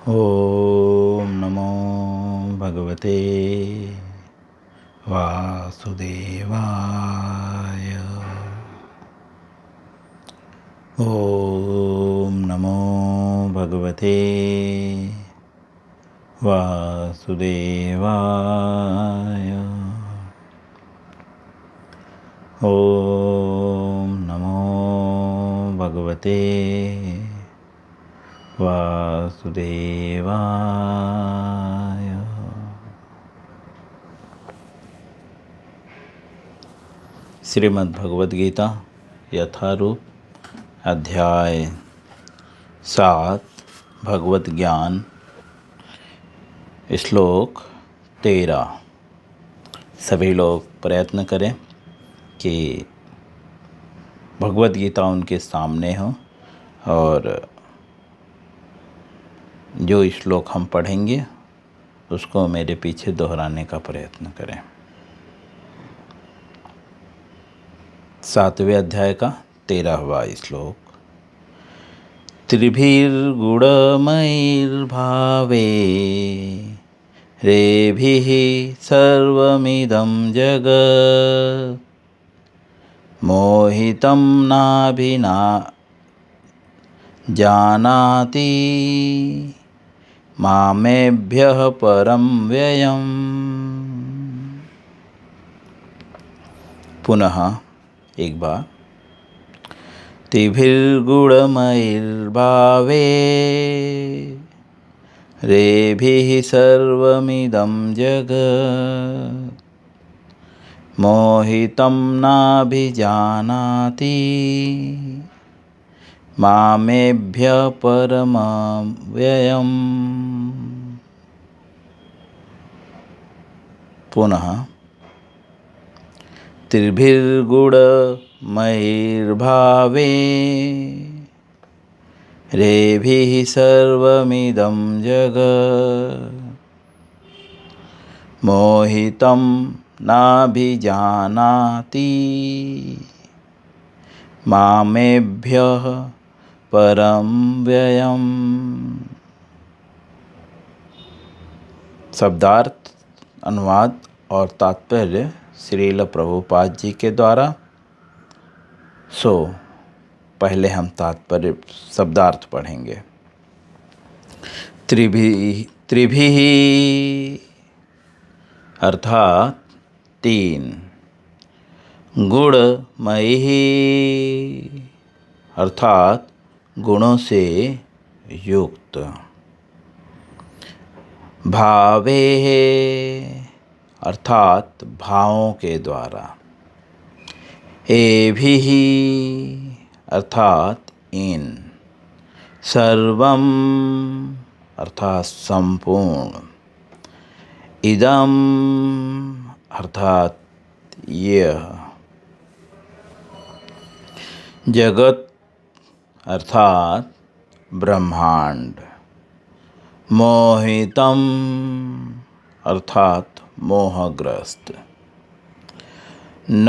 ओम नमो भगवते वासुदेवाय। ओम नमो भगवते वासुदेवाय। ओम नमो भगवते वासुदेवाय। श्रीमद् भगवद गीता यथारूप अध्याय 7 भगवत ज्ञान श्लोक 13। सभी लोग प्रयत्न करें कि भगवद गीता उनके सामने हो और जो श्लोक हम पढ़ेंगे उसको मेरे पीछे दोहराने का प्रयत्न करें। 7वें अध्याय का 13वां श्लोक। त्रिभिर्गुणमयैर्भावे रेभिः सर्वमिदं जगत् मोहितं नाभिना जानाति मामेभ्यः परं व्ययम्। पुनः एक बार। त्रिभिर्गुणमयैर्भावे रेभिः सर्वमिदं जगत् मोहितं नाभिजानाति मामेभ्यः परमं व्ययम्। पुनः त्रिभिर्गुणमयैर्भावे रेभिः सर्वमिदं जगत् मोहितं नाभिजानाति मामेभ्यः परं व्ययम्। शब्दार्थ, अनुवाद और तात्पर्य श्रील प्रभुपाद जी के द्वारा। पहले हम तात्पर्य शब्दार्थ पढ़ेंगे। त्रिभिः अर्थात 3, गुणमयैः अर्थात गुणों से युक्त, भावे अर्थात भावों के द्वारा, एभिः अर्थात इन, सर्वम अर्थात संपूर्ण, इदम अर्थात यह, जगत अर्थात ब्रह्मांड, मोहितम अर्थात मोहग्रस्त, न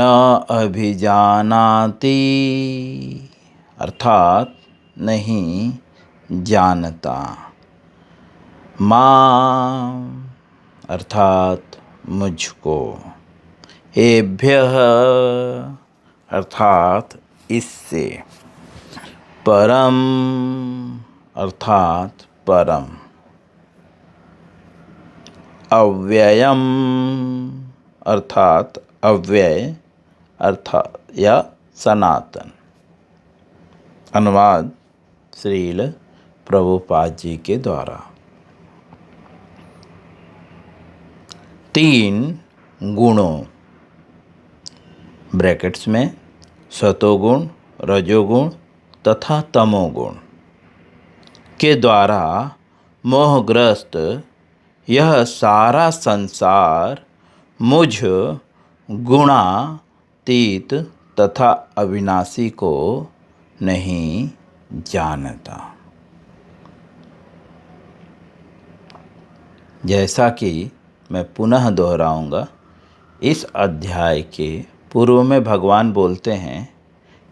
अभिजानाति अर्थात नहीं जानता, मां अर्थात मुझको, एभ्यः अर्थात इससे, परम अर्थात परम, अव्ययम अर्थात अव्यय अर्थात या सनातन। अनुवाद श्रील प्रभुपाद जी के द्वारा। 3 गुणों ब्रैकेट्स में सतोगुण, रजोगुण तथा तमोगुण के द्वारा मोहग्रस्त यह सारा संसार मुझ गुणातीत तथा अविनाशी को नहीं जानता। जैसा कि मैं पुनः दोहराऊंगा, इस अध्याय के पूर्व में भगवान बोलते हैं,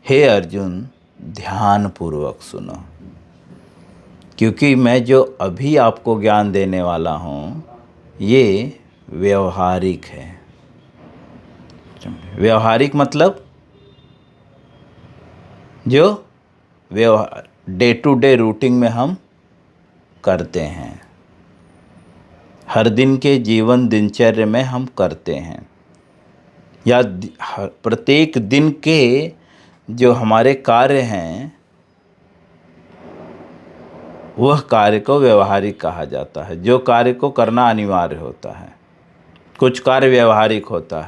हे अर्जुन ध्यान पूर्वक सुनो क्योंकि मैं जो अभी आपको ज्ञान देने वाला हूँ ये व्यवहारिक है। व्यवहारिक मतलब जो व्यवहार डे टू डे रूटीन में हम करते हैं, हर दिन के जीवन दिनचर्या में हम करते हैं, या प्रत्येक दिन के जो हमारे कार्य हैं वह कार्य को व्यवहारिक कहा जाता है। जो कार्य को करना अनिवार्य होता है, कुछ कार्य व्यवहारिक होता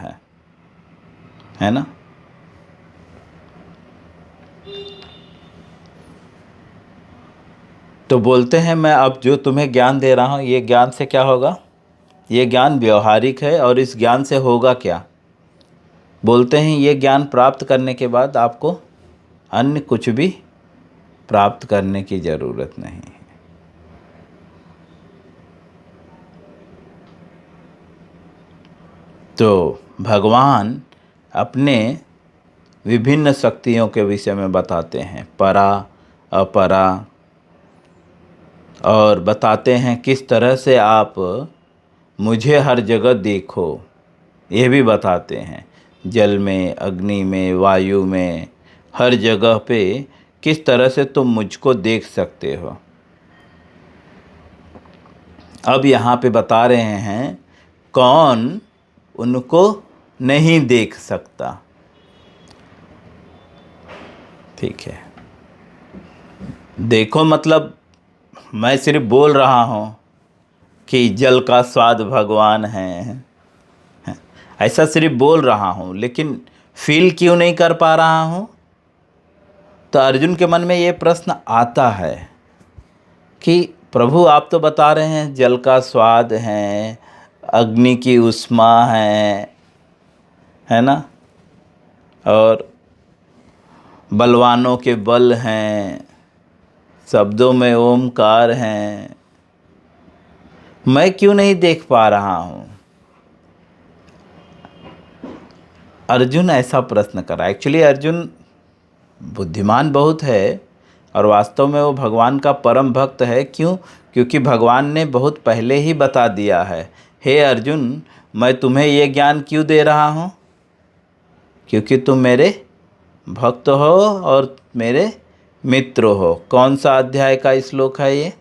है ना। तो बोलते हैं मैं अब जो तुम्हें ज्ञान दे रहा हूँ ये ज्ञान से क्या होगा, ये ज्ञान व्यवहारिक है। और इस ज्ञान से होगा क्या, बोलते हैं ये ज्ञान प्राप्त करने के बाद आपको अन्य कुछ भी प्राप्त करने की ज़रूरत नहीं है। तो भगवान अपने विभिन्न शक्तियों के विषय में बताते हैं, परा अपरा, और बताते हैं किस तरह से आप मुझे हर जगह देखो, ये भी बताते हैं। जल में, अग्नि में, वायु में, हर जगह पे किस तरह से तुम मुझको देख सकते हो। अब यहाँ पे बता रहे हैं कौन उनको नहीं देख सकता। ठीक है, देखो मतलब मैं सिर्फ बोल रहा हूँ कि जल का स्वाद भगवान है, ऐसा सिर्फ बोल रहा हूँ, लेकिन फील क्यों नहीं कर पा रहा हूँ। तो अर्जुन के मन में ये प्रश्न आता है कि प्रभु आप तो बता रहे हैं जल का स्वाद है, अग्नि की उष्मा है ना, और बलवानों के बल हैं, शब्दों में ओमकार हैं, मैं क्यों नहीं देख पा रहा हूँ। अर्जुन ऐसा प्रश्न करा। एक्चुअली अर्जुन बुद्धिमान बहुत है और वास्तव में वो भगवान का परम भक्त है। क्यों? क्योंकि भगवान ने बहुत पहले ही बता दिया है, हे अर्जुन मैं तुम्हें ये ज्ञान क्यों दे रहा हूँ, क्योंकि तुम मेरे भक्त हो और मेरे मित्र हो। कौन सा अध्याय का श्लोक है ये?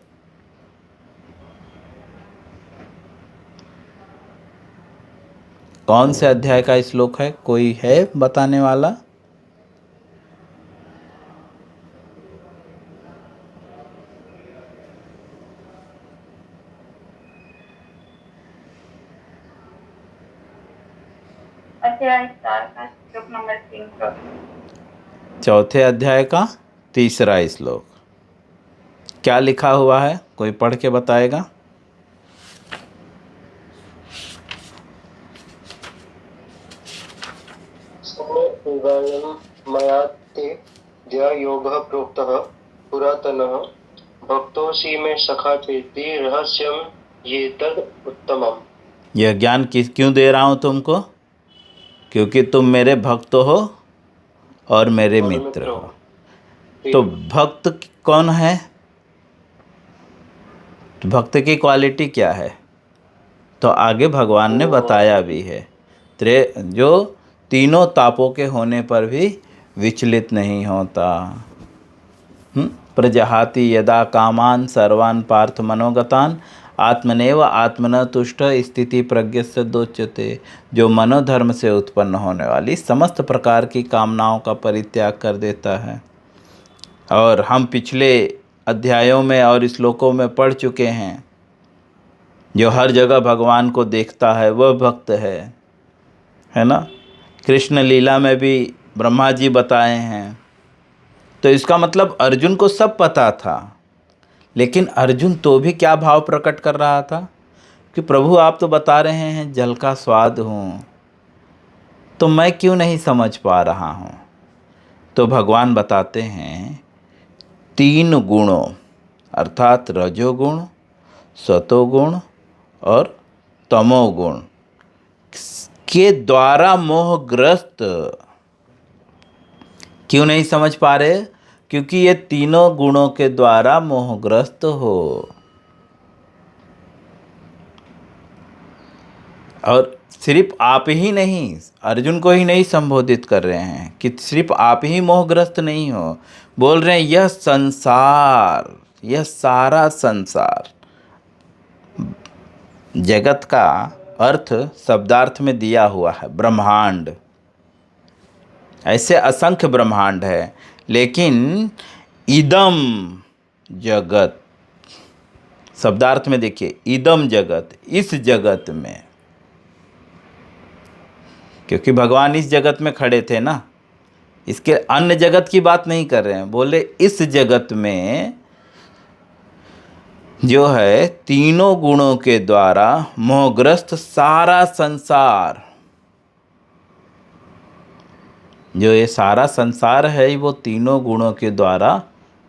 कौन से अध्याय का श्लोक है, कोई है बताने वाला? अध्याय 4 का श्लोक नंबर 3। चौथे अध्याय का तीसरा श्लोक क्या लिखा हुआ है, कोई पढ़ के बताएगा? मया ते योगः प्रोक्तः पुरातनः भक्तोऽसि मे सखा चेति रहस्यं ये तद उत्तमम्। यह ज्ञान क्यों दे रहा हूँ तुमको? क्योंकि तुम मेरे भक्त हो और मेरे मित्र हो। तो भक्त कौन है? तो भक्त की क्वालिटी क्या है? तो आगे भगवान ने बताया भी है, जो तीनों तापों के होने पर भी विचलित नहीं होता। प्रजहाति यदा कामान सर्वान पार्थ मनोगतान आत्मनेव आत्मन तुष्ट स्थिति प्रज्ञस्य दोच्यते। जो मनोधर्म से उत्पन्न होने वाली समस्त प्रकार की कामनाओं का परित्याग कर देता है। और हम पिछले अध्यायों में और श्लोकों में पढ़ चुके हैं, जो हर जगह भगवान को देखता है वह भक्त है ना। कृष्ण लीला में भी ब्रह्मा जी बताए हैं। तो इसका मतलब अर्जुन को सब पता था, लेकिन अर्जुन तो भी क्या भाव प्रकट कर रहा था कि प्रभु आप तो बता रहे हैं जल का स्वाद हूँ, तो मैं क्यों नहीं समझ पा रहा हूँ। तो भगवान बताते हैं 3 गुणों अर्थात रजोगुण, सतोगुण और तमोगुण के द्वारा मोहग्रस्त क्यों नहीं समझ पा रहे? क्योंकि ये तीनों गुणों के द्वारा मोहग्रस्त हो। और सिर्फ आप ही नहीं, अर्जुन को ही नहीं संबोधित कर रहे हैं कि सिर्फ आप ही मोहग्रस्त नहीं हो, बोल रहे हैं यह संसार, यह सारा संसार। जगत का अर्थ शब्दार्थ में दिया हुआ है ब्रह्मांड। ऐसे असंख्य ब्रह्मांड है, लेकिन इदम जगत शब्दार्थ में देखिए, इदम जगत, इस जगत में, क्योंकि भगवान इस जगत में खड़े थे ना, इसके अन्य जगत की बात नहीं कर रहे हैं। बोले इस जगत में जो है तीनों गुणों के द्वारा मोहग्रस्त सारा संसार, जो ये सारा संसार है वो तीनों गुणों के द्वारा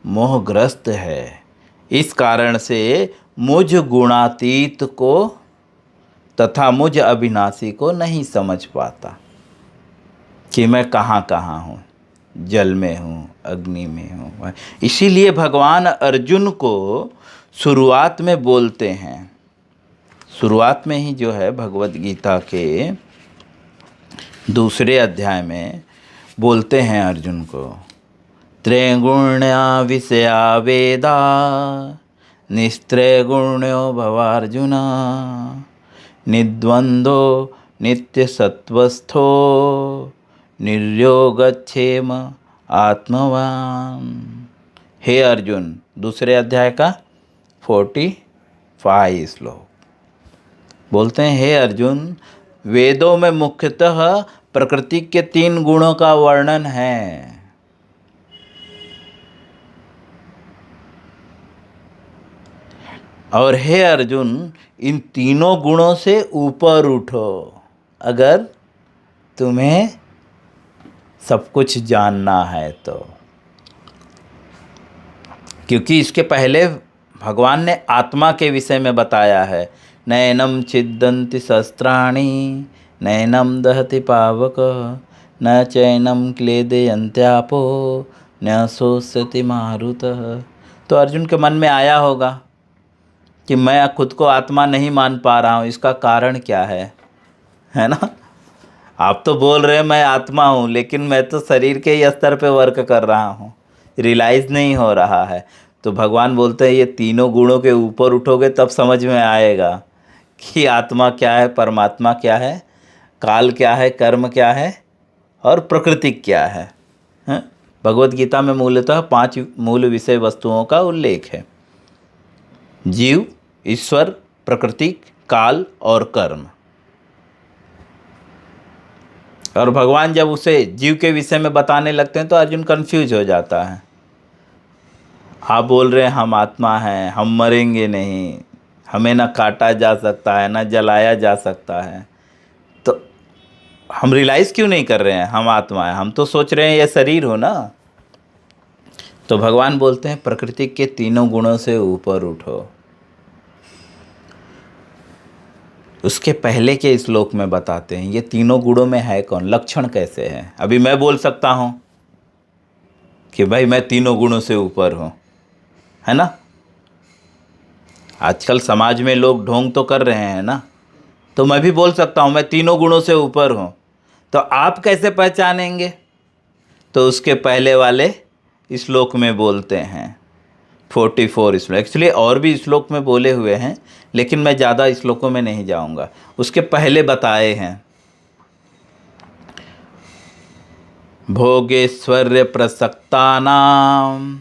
मोहग्रस्त है। इस कारण से मुझ गुणातीत को तथा मुझ अविनाशी को नहीं समझ पाता कि मैं कहाँ कहाँ हूँ, जल में हूँ, अग्नि में हूँ। इसीलिए भगवान अर्जुन को शुरुआत में बोलते हैं, शुरुआत में ही जो है भगवत गीता के 2 अध्याय में बोलते हैं अर्जुन को, त्रैगुण्या विषया वेदा निस्त्रैगुण्यो भवार्जुना निद्वंदो नित्यसत्वस्थो निर्योगक्षेम आत्मवान। हे अर्जुन, 2 अध्याय का 45 श्लोक बोलते हैं, हे अर्जुन, वेदों में मुख्यतः प्रकृति के 3 गुणों का वर्णन है। और हे अर्जुन, इन तीनों गुणों से ऊपर उठो अगर तुम्हें सब कुछ जानना है तो। क्योंकि इसके पहले भगवान ने आत्मा के विषय में बताया है, नैनम छिद्दन्ति शस्त्राणि नैनम दहति पावक न चैनम क्लेदयन्त्यापो न शोष्यति मारुतः। तो अर्जुन के मन में आया होगा कि मैं खुद को आत्मा नहीं मान पा रहा हूँ, इसका कारण क्या है ना। आप तो बोल रहे हैं मैं आत्मा हूँ, लेकिन मैं तो शरीर के ही स्तर पे वर्क कर रहा हूँ, रियलाइज़ नहीं हो रहा है। तो भगवान बोलते हैं ये तीनों गुणों के ऊपर उठोगे तब समझ में आएगा कि आत्मा क्या है, परमात्मा क्या है, काल क्या है, कर्म क्या है और प्रकृति क्या है। भगवत गीता में मूलतः 5 मूल विषय वस्तुओं का उल्लेख है, जीव, ईश्वर, प्रकृति, काल और कर्म। और भगवान जब उसे जीव के विषय में बताने लगते हैं तो अर्जुन कंफ्यूज हो जाता है। आप बोल रहे हैं हम आत्मा हैं, हम मरेंगे नहीं, हमें ना काटा जा सकता है ना जलाया जा सकता है, तो हम रियलाइज़ क्यों नहीं कर रहे हैं हम आत्मा है, हम तो सोच रहे हैं ये शरीर हो ना। तो भगवान बोलते हैं प्रकृति के तीनों गुणों से ऊपर उठो। उसके पहले के श्लोक में बताते हैं ये तीनों गुणों में है कौन, लक्षण कैसे है। अभी मैं बोल सकता हूँ कि भाई मैं तीनों गुणों से ऊपर हूँ, है ना। आजकल समाज में लोग ढोंग तो कर रहे हैं ना, तो मैं भी बोल सकता हूँ मैं तीनों गुणों से ऊपर हूँ। तो आप कैसे पहचानेंगे? तो उसके पहले वाले श्लोक में बोलते हैं 44 श्लोक, एक्चुअली और भी श्लोक में बोले हुए हैं, लेकिन मैं ज़्यादा श्लोकों में नहीं जाऊंगा। उसके पहले बताए हैं भोगेश्वर्य प्रसक्तानां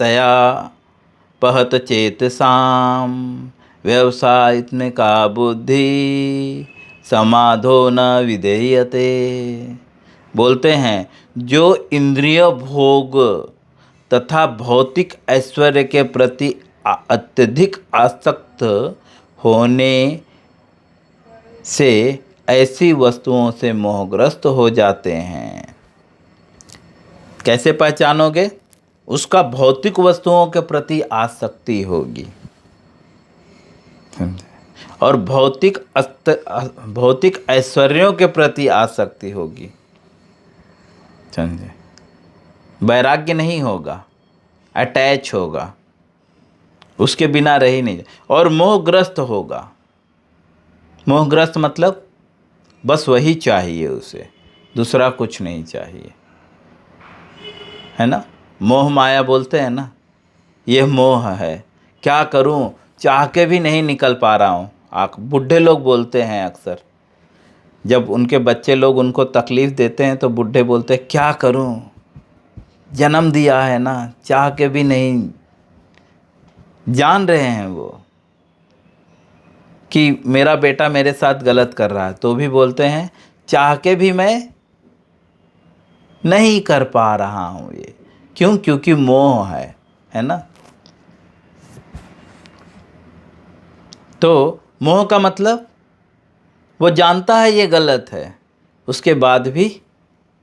तया पहत चेतसाम व्यवसायित्मिका बुद्धि समाधो न विधेयते। बोलते हैं जो इंद्रिय भोग तथा भौतिक ऐश्वर्य के प्रति अत्यधिक आसक्त होने से ऐसी वस्तुओं से मोहग्रस्त हो जाते हैं। कैसे पहचानोगे? उसका भौतिक वस्तुओं के प्रति आसक्ति होगी और भौतिक ऐश्वर्यों के प्रति आसक्ति होगी, समझे। वैराग्य नहीं होगा, अटैच होगा, उसके बिना रह ही नहीं, और मोहग्रस्त होगा। मोहग्रस्त मतलब बस वही चाहिए उसे, दूसरा कुछ नहीं चाहिए, है ना। मोह माया बोलते हैं ना, ये मोह है। क्या करूं, चाह के भी नहीं निकल पा रहा हूं। बुढ़े लोग बोलते हैं अक्सर, जब उनके बच्चे लोग उनको तकलीफ़ देते हैं तो बुढ़े बोलते हैं क्या करूं, जन्म दिया है ना, चाह के भी नहीं। जान रहे हैं वो कि मेरा बेटा मेरे साथ गलत कर रहा है, तो भी बोलते हैं चाह के भी मैं नहीं कर पा रहा हूँ ये। क्यों? क्योंकि मोह है ना। तो मोह का मतलब वो जानता है ये गलत है, उसके बाद भी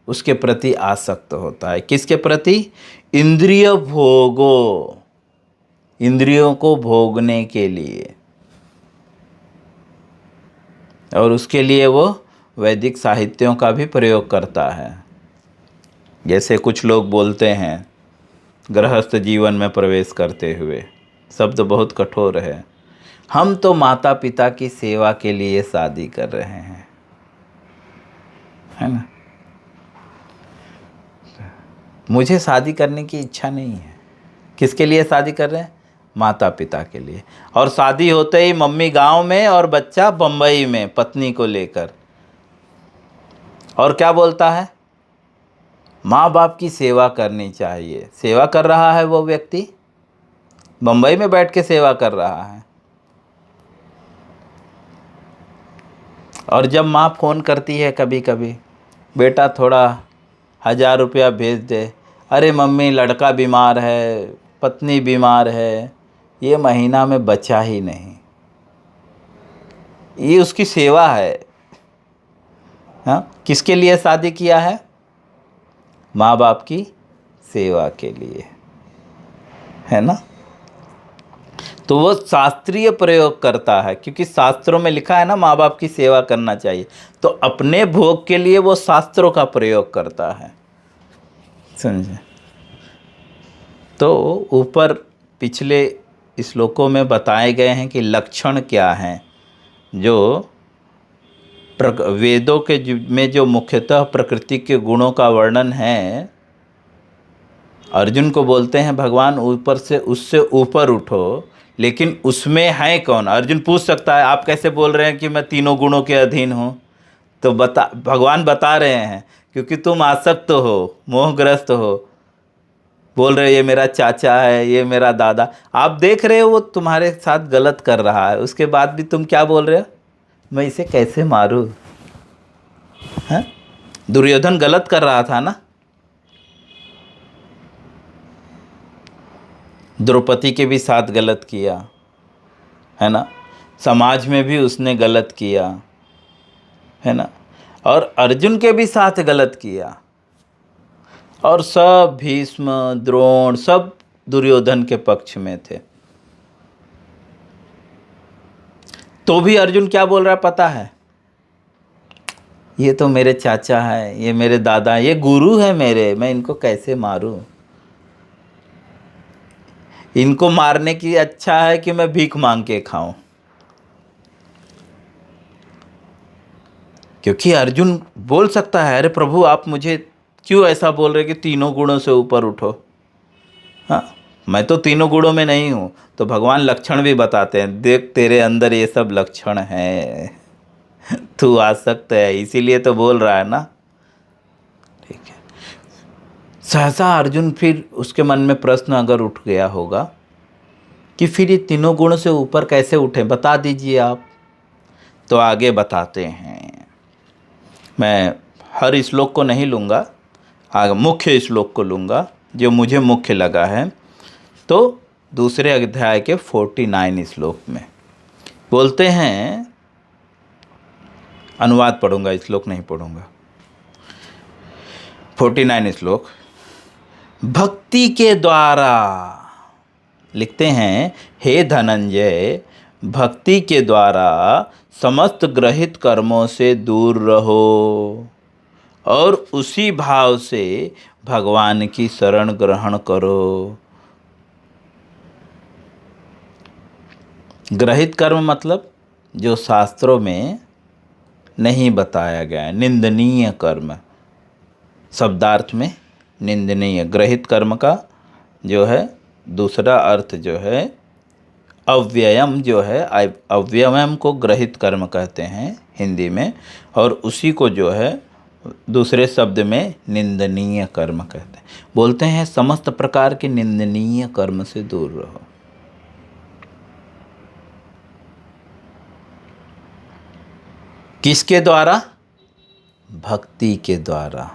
उसके प्रति आसक्त होता है। किसके प्रति? इंद्रिय भोगो, इंद्रियों को भोगने के लिए। और उसके लिए वो वैदिक साहित्यों का भी प्रयोग करता है। जैसे कुछ लोग बोलते हैं गृहस्थ जीवन में प्रवेश करते हुए, शब्द बहुत कठोर है, हम तो माता पिता की सेवा के लिए शादी कर रहे हैं, है ना। मुझे शादी करने की इच्छा नहीं है। किसके लिए शादी कर रहे हैं? माता पिता के लिए। और शादी होते ही मम्मी गांव में और बच्चा बम्बई में पत्नी को लेकर। और क्या बोलता है? माँ बाप की सेवा करनी चाहिए। सेवा कर रहा है वो व्यक्ति, बम्बई में बैठ के सेवा कर रहा है। और जब माँ फ़ोन करती है कभी कभी, बेटा थोड़ा 1000 रुपया भेज दे, अरे मम्मी लड़का बीमार है, पत्नी बीमार है, ये महीना में बचा ही नहीं। ये उसकी सेवा है। हाँ, किसके लिए शादी किया है? माँ बाप की सेवा के लिए, है ना। तो वो शास्त्रीय प्रयोग करता है, क्योंकि शास्त्रों में लिखा है ना माँ बाप की सेवा करना चाहिए। तो अपने भोग के लिए वो शास्त्रों का प्रयोग करता है, समझे। तो ऊपर पिछले श्लोकों में बताए गए हैं कि लक्षण क्या हैं, जो वेदों के में जो मुख्यतः प्रकृति के गुणों का वर्णन है। अर्जुन को बोलते हैं भगवान ऊपर से, उससे ऊपर उठो, लेकिन उसमें है कौन? अर्जुन पूछ सकता है आप कैसे बोल रहे हैं कि मैं तीनों गुणों के अधीन हूँ? तो भगवान बता रहे हैं क्योंकि तुम आसक्त हो, मोहग्रस्त हो, बोल रहे ये मेरा चाचा है, ये मेरा दादा। आप देख रहे हो वो तुम्हारे साथ गलत कर रहा है, उसके बाद भी तुम क्या बोल रहे हो? मैं इसे कैसे मारूं? हैं? दुर्योधन गलत कर रहा था ना, द्रौपदी के भी साथ गलत किया, है ना। समाज में भी उसने गलत किया, है ना। और अर्जुन के भी साथ गलत किया। और सब भीष्म, द्रोण सब दुर्योधन के पक्ष में थे। तो भी अर्जुन क्या बोल रहा है पता है? ये तो मेरे चाचा है, ये मेरे दादा, ये गुरु है मेरे, मैं इनको कैसे मारूं? इनको मारने की अच्छा है कि मैं भीख मांग के खाऊं। क्योंकि अर्जुन बोल सकता है अरे प्रभु आप मुझे क्यों ऐसा बोल रहे कि तीनों गुणों से ऊपर उठो? हाँ, मैं तो तीनों गुणों में नहीं हूँ। तो भगवान लक्षण भी बताते हैं, देख तेरे अंदर ये सब लक्षण है, तू आसक्त है, इसीलिए तो बोल रहा है ना। ठीक है। सहसा अर्जुन फिर उसके मन में प्रश्न अगर उठ गया होगा कि फिर ये तीनों गुण से ऊपर कैसे उठे, बता दीजिए आप। तो आगे बताते हैं, मैं हर श्लोक को नहीं लूँगा, आगे मुख्य श्लोक को लूँगा जो मुझे मुख्य लगा है। तो दूसरे अध्याय के 49 श्लोक में बोलते हैं, अनुवाद पढ़ूंगा, श्लोक नहीं पढ़ूंगा। 49 श्लोक, भक्ति के द्वारा, लिखते हैं हे धनंजय, भक्ति के द्वारा समस्त ग्रहित कर्मों से दूर रहो और उसी भाव से भगवान की शरण ग्रहण करो। ग्रहित कर्म मतलब जो शास्त्रों में नहीं बताया गया है, निंदनीय कर्म, शब्दार्थ में निंदनीय। ग्रहित कर्म का जो है दूसरा अर्थ जो है अव्ययम, जो है अव्ययम को ग्रहित कर्म कहते हैं हिंदी में, और उसी को जो है दूसरे शब्द में निंदनीय कर्म कहते हैं। बोलते हैं समस्त प्रकार के निंदनीय कर्म से दूर रहो। किसके द्वारा? भक्ति के द्वारा।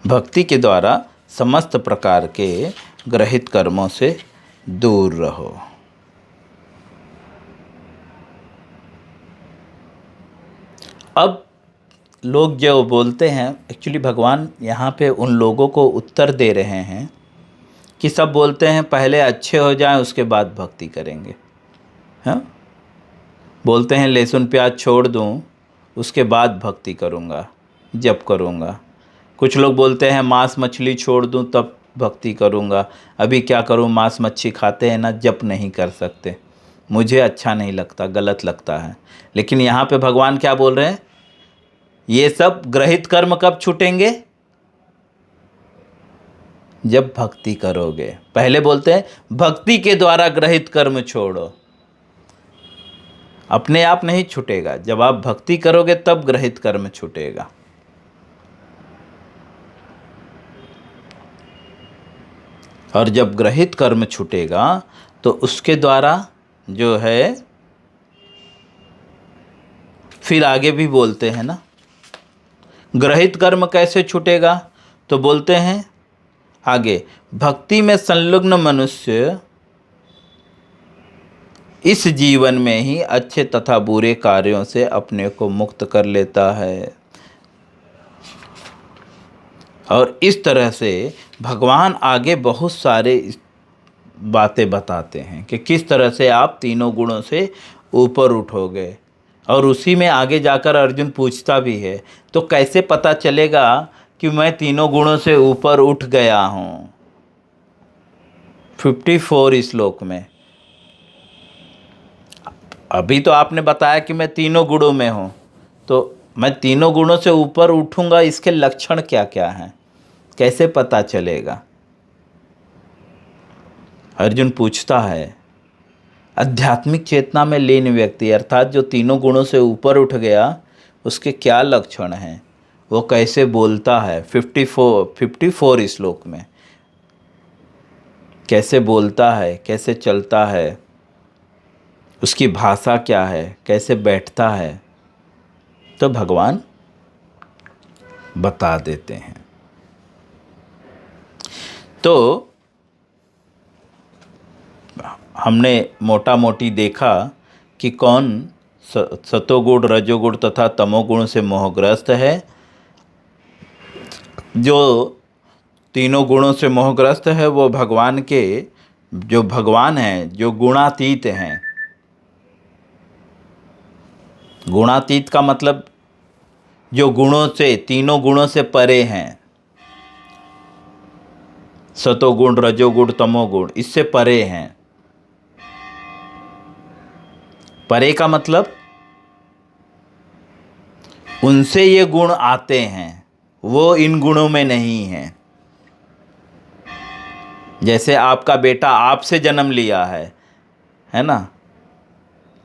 भक्ति के द्वारा समस्त प्रकार के ग्रहित कर्मों से दूर रहो। अब लोग जो बोलते हैं, एक्चुअली भगवान यहाँ पे उन लोगों को उत्तर दे रहे हैं कि सब बोलते हैं पहले अच्छे हो जाएं उसके बाद भक्ति करेंगे। हाँ, बोलते हैं लहसुन प्याज छोड़ दूं उसके बाद भक्ति करूँगा, जप करूँगा। कुछ लोग बोलते हैं मांस मछली छोड़ दूं तब भक्ति करूँगा। अभी क्या करूँ, मांस मच्छी खाते हैं ना, जप नहीं कर सकते, मुझे अच्छा नहीं लगता, गलत लगता है। लेकिन यहाँ पे भगवान क्या बोल रहे हैं? ये सब ग्रहित कर्म कब छूटेंगे? जब भक्ति करोगे। पहले बोलते हैं भक्ति के द्वारा ग्रहित कर्म छोड़ो। अपने आप नहीं छूटेगा, जब आप भक्ति करोगे तब ग्रहित कर्म छूटेगा। और जब ग्रहित कर्म छूटेगा तो उसके द्वारा जो है, फिर आगे भी बोलते हैं ना, ग्रहित कर्म कैसे छूटेगा? तो बोलते हैं आगे, भक्ति में संलग्न मनुष्य इस जीवन में ही अच्छे तथा बुरे कार्यों से अपने को मुक्त कर लेता है। और इस तरह से भगवान आगे बहुत सारे बातें बताते हैं कि किस तरह से आप तीनों गुणों से ऊपर उठोगे। और उसी में आगे जाकर अर्जुन पूछता भी है, तो कैसे पता चलेगा कि मैं तीनों गुणों से ऊपर उठ गया हूँ? 54 श्लोक में अभी तो आपने बताया कि मैं तीनों गुणों में हूँ, तो मैं तीनों गुणों से ऊपर उठूँगा, इसके लक्षण क्या क्या हैं, कैसे पता चलेगा? अर्जुन पूछता है। आध्यात्मिक चेतना में लीन व्यक्ति अर्थात जो तीनों गुणों से ऊपर उठ गया, उसके क्या लक्षण हैं, वो कैसे बोलता है? 54 श्लोक में कैसे बोलता है, कैसे चलता है, उसकी भाषा क्या है, कैसे बैठता है, तो भगवान बता देते हैं। तो हमने मोटा मोटी देखा कि कौन सतोगुण, रजोगुण तथा तमोगुण से मोहग्रस्त है। जो तीनों गुणों से मोहग्रस्त है वो भगवान के, जो भगवान हैं, जो गुणातीत हैं। गुणातीत का मतलब जो गुणों से, तीनों गुणों से परे हैं। सतोगुण, रजोगुण, तमोगुण, इससे परे हैं। परे का मतलब उनसे ये गुण आते हैं, वो इन गुणों में नहीं हैं। जैसे आपका बेटा आपसे जन्म लिया है ना?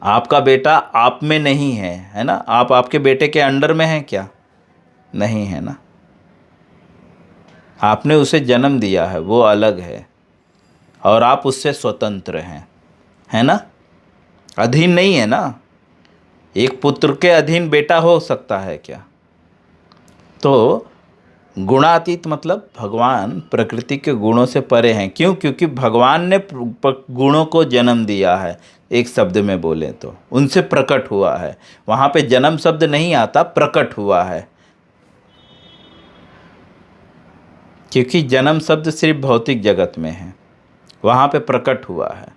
आपका बेटा आप में नहीं है ना? आप आपके बेटे के अंडर में हैं क्या? नहीं है ना? आपने उसे जन्म दिया है, वो अलग है, और आप उससे स्वतंत्र हैं, है ना? अधीन नहीं है ना? एक पुत्र के अधीन बेटा हो सकता है क्या? तो गुणातीत मतलब भगवान प्रकृति के गुणों से परे हैं। क्यों? क्योंकि भगवान ने गुणों को जन्म दिया है, एक शब्द में बोले तो उनसे प्रकट हुआ है। वहाँ पे जन्म शब्द नहीं आता, प्रकट हुआ है। क्योंकि जन्म शब्द सिर्फ भौतिक जगत में है, वहाँ पे प्रकट हुआ है।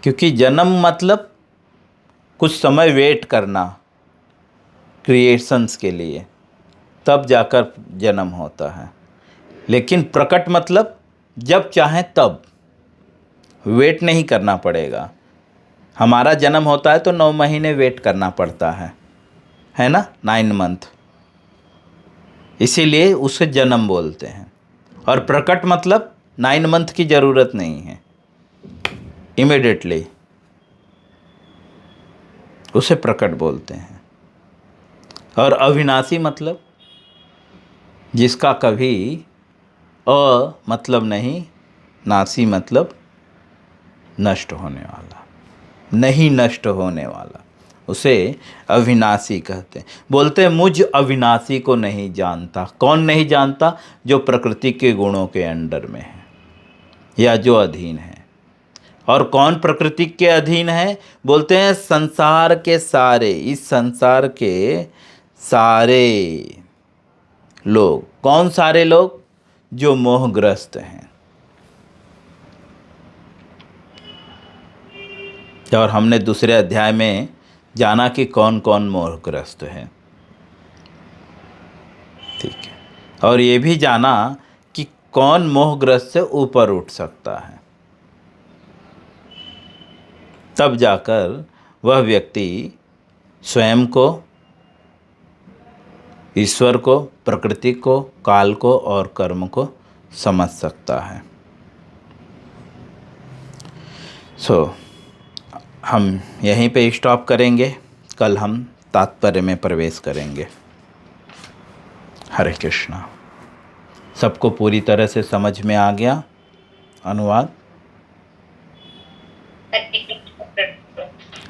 क्योंकि जन्म मतलब कुछ समय वेट करना क्रिएशंस के लिए, तब जाकर जन्म होता है। लेकिन प्रकट मतलब जब चाहें तब, वेट नहीं करना पड़ेगा। हमारा जन्म होता है तो 9 महीने वेट करना पड़ता है ना, 9 मंथ, इसीलिए उसे जन्म बोलते हैं। और प्रकट मतलब 9 मंथ की ज़रूरत नहीं है, इमीडिएटली उसे प्रकट बोलते हैं। और अविनाशी मतलब जिसका कभी मतलब नहीं, नासी मतलब नष्ट होने वाला, नहीं नष्ट होने वाला, उसे अविनाशी कहते हैं। बोलते हैं मुझ अविनाशी को नहीं जानता। कौन नहीं जानता? जो प्रकृति के गुणों के अंडर में है या जो अधीन है। और कौन प्रकृति के अधीन है? बोलते हैं संसार के सारे, इस संसार के सारे लोग। कौन सारे लोग? जो मोहग्रस्त हैं। और हमने दूसरे अध्याय में जाना कि कौन कौन मोहग्रस्त है, ठीक है। और ये भी जाना कि कौन मोहग्रस्त से ऊपर उठ सकता है, तब जाकर वह व्यक्ति स्वयं को, ईश्वर को, प्रकृति को, काल को और कर्म को समझ सकता है। हम यहीं पे स्टॉप करेंगे। कल हम तात्पर्य में प्रवेश करेंगे। हरे कृष्णा। सबको पूरी तरह से समझ में आ गया अनुवाद?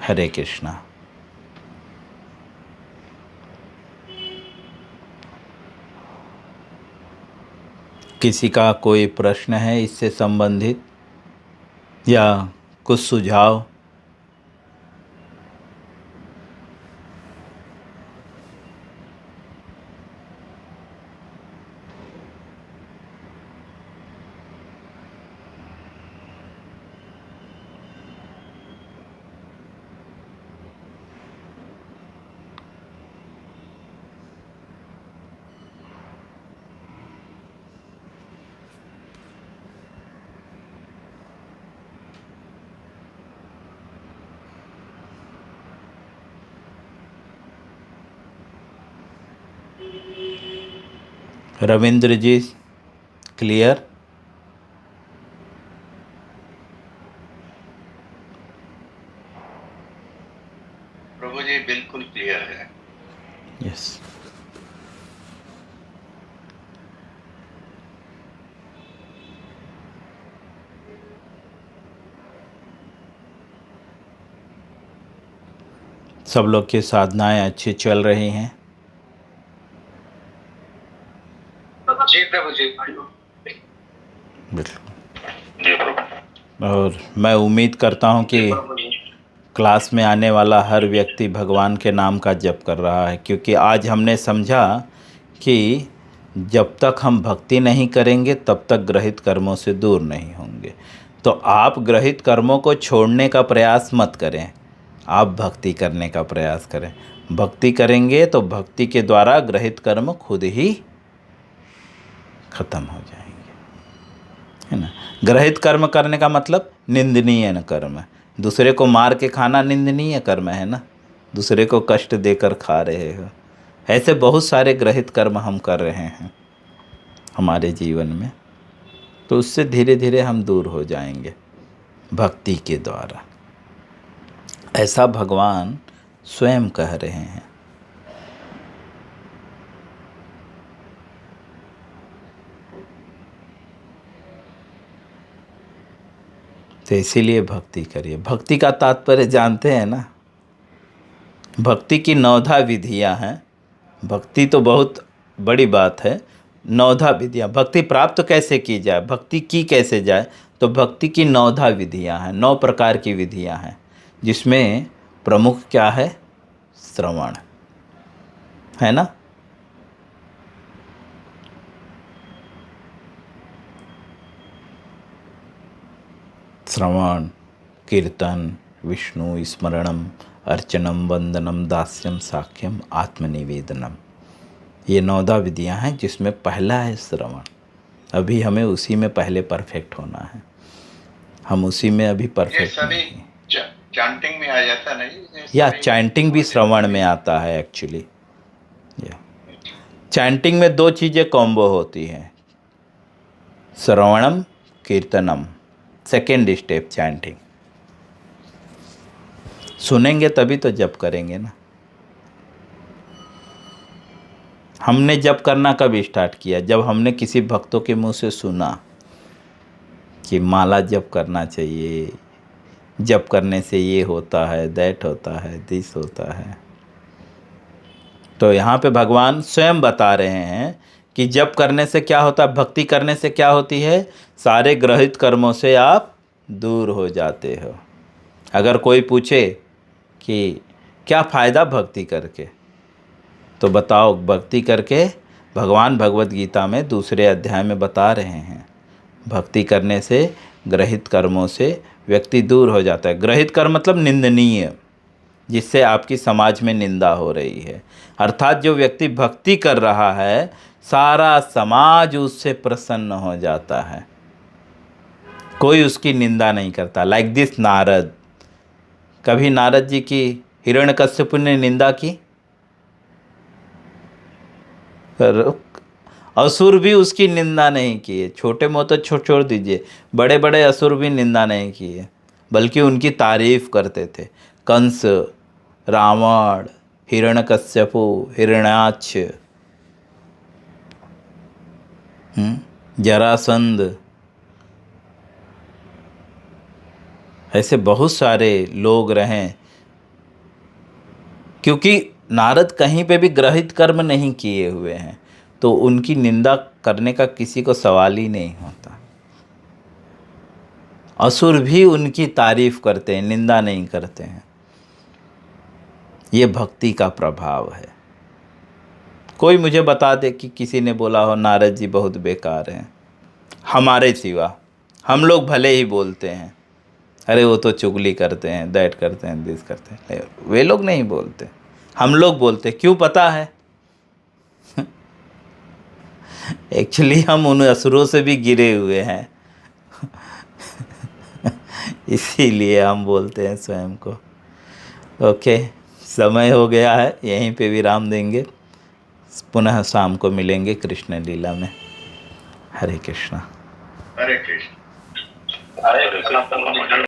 हरे कृष्णा। किसी का कोई प्रश्न है इससे संबंधित या कुछ सुझाव? रविंद्र जी क्लियर? प्रभु जी बिल्कुल क्लियर है। यस। सब लोग की साधनाएं अच्छी चल रही हैं? जी प्रभु जी। बिल्कुल। और मैं उम्मीद करता हूं कि क्लास में आने वाला हर व्यक्ति भगवान के नाम का जप कर रहा है, क्योंकि आज हमने समझा कि जब तक हम भक्ति नहीं करेंगे तब तक ग्रहित कर्मों से दूर नहीं होंगे। तो आप ग्रहित कर्मों को छोड़ने का प्रयास मत करें, आप भक्ति करने का प्रयास करें। भक्ति करेंगे तो भक्ति के द्वारा ग्रहित कर्म खुद ही खत्म हो जाएंगे, है ना। ग्रहित कर्म करने का मतलब निंदनीय न कर्म है। दूसरे को मार के खाना निंदनीय कर्म है ना, दूसरे को कष्ट देकर खा रहे हो। ऐसे बहुत सारे ग्रहित कर्म हम कर रहे हैं हमारे जीवन में, तो उससे धीरे धीरे हम दूर हो जाएंगे भक्ति के द्वारा। ऐसा भगवान स्वयं कह रहे हैं। तो इसीलिए भक्ति करिए। भक्ति का तात्पर्य जानते हैं ना? भक्ति की 9 विधियां हैं। भक्ति तो बहुत बड़ी बात है। 9 विधियां। भक्ति प्राप्त कैसे की जाए, भक्ति की कैसे जाए, तो भक्ति की 9 विधियां हैं। 9 प्रकार की विधियां हैं, जिसमें प्रमुख क्या है? श्रवण, है ना। श्रवण, कीर्तन, विष्णु स्मरणम, अर्चनम, वंदनम, दास्यम, साख्यम, आत्मनिवेदनम। ये 9 विधियां हैं, जिसमें पहला है श्रवण। अभी हमें उसी में पहले परफेक्ट होना है, हम उसी में अभी ये परफेक्ट सभी नहीं हैं। चैंटिंग में आ जाता नहीं ये या सभी चैंटिंग भी श्रवण में आता है एक्चुअली। या चैंटिंग में दो चीज़ें कॉम्बो होती हैं, श्रवणम कीर्तनम, सेकेंड स्टेप चैंटिंग। सुनेंगे तभी तो जप करेंगे ना। हमने जप करना कब स्टार्ट किया? जब हमने किसी भक्तों के मुंह से सुना कि माला जप करना चाहिए, जप करने से ये होता है, दैट होता है, दिस होता है। तो यहाँ पे भगवान स्वयं बता रहे हैं कि जप करने से क्या होता है, भक्ति करने से क्या होती है, सारे ग्रहित कर्मों से आप दूर हो जाते हो। अगर कोई पूछे कि क्या फ़ायदा भक्ति करके, तो बताओ, भक्ति करके भगवान भगवत गीता में 2 अध्याय में बता रहे हैं, भक्ति करने से ग्रहित कर्मों से व्यक्ति दूर हो जाता है। ग्रहित कर्म मतलब निंदनीय, जिससे आपकी समाज में निंदा हो रही है। अर्थात जो व्यक्ति भक्ति कर रहा है, सारा समाज उससे प्रसन्न हो जाता है, कोई उसकी निंदा नहीं करता। लाइक दिस नारद, कभी नारद जी की हिरण्यकश्यप ने निंदा की? असुर भी उसकी निंदा नहीं किए, छोटे मोटे छोड़ दीजिए, बड़े बड़े असुर भी निंदा नहीं किए, बल्कि उनकी तारीफ करते थे। कंस, रावण, हिरण्यकश्यपु, हिरण्याक्ष, जरासंध, ऐसे बहुत सारे लोग रहे। क्योंकि नारद कहीं पे भी ग्रहित कर्म नहीं किए हुए हैं, तो उनकी निंदा करने का किसी को सवाल ही नहीं होता। असुर भी उनकी तारीफ करते हैं, निंदा नहीं करते हैं। ये भक्ति का प्रभाव है। कोई मुझे बता दे कि किसी ने बोला हो नारद जी बहुत बेकार हैं, हमारे सिवा। हम लोग भले ही बोलते हैं, अरे वो तो चुगली करते हैं, दैट करते हैं, दिस करते हैं, वे लोग नहीं बोलते, हम लोग बोलते। क्यों पता है? एक्चुअली हम उन असुरों से भी गिरे हुए हैं, इसीलिए हम बोलते हैं स्वयं को। ओके, समय हो गया है, यहीं पे विराम देंगे। पुनः शाम को मिलेंगे कृष्ण लीला में। हरे कृष्णा। हरे कृष्ण। हरे कृष्ण।